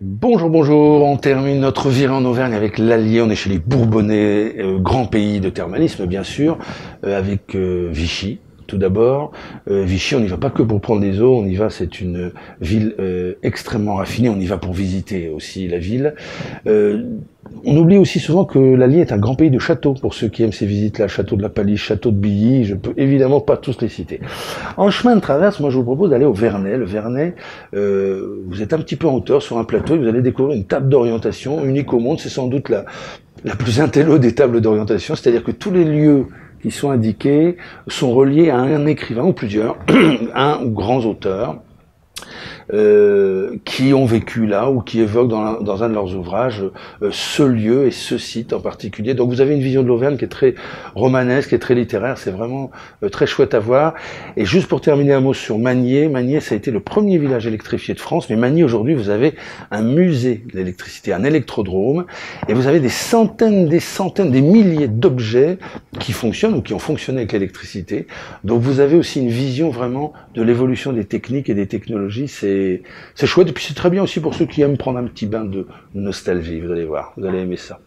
Bonjour, bonjour, on termine notre virée en Auvergne avec l'Allier, on est chez les Bourbonnais, grand pays de thermalisme bien sûr, avec Vichy. Tout d'abord, Vichy, on n'y va pas que pour prendre des eaux, on y va, c'est une ville extrêmement raffinée, on y va pour visiter aussi la ville. Euh, on oublie aussi souvent que l'Allier est un grand pays de châteaux, pour ceux qui aiment ces visites-là, château de la Palice, château de Billy, je peux évidemment pas tous les citer. En chemin de traverse, moi je vous propose d'aller au Vernet. Le Vernet, vous êtes un petit peu en hauteur sur un plateau et vous allez découvrir une table d'orientation unique au monde. C'est sans doute la plus intello des tables d'orientation, c'est-à-dire que tous les lieux qui sont indiqués sont reliés à un écrivain ou plusieurs, un ou grands auteurs, qui ont vécu là ou qui évoquent dans un de leurs ouvrages ce lieu et ce site en particulier. Donc vous avez une vision de l'Auvergne qui est très romanesque, qui est très littéraire, c'est vraiment très chouette à voir. Et juste pour terminer un mot sur Magnier, Magnier ça a été le premier village électrifié de France, mais Magnier aujourd'hui vous avez un musée de l'électricité, un électrodrome, et vous avez des centaines, des milliers d'objets qui fonctionnent ou qui ont fonctionné avec l'électricité. Donc vous avez aussi une vision vraiment de l'évolution des techniques et des technologies, c'est chouette, et puis c'est très bien aussi pour ceux qui aiment prendre un petit bain de nostalgie, vous allez voir, vous allez aimer ça.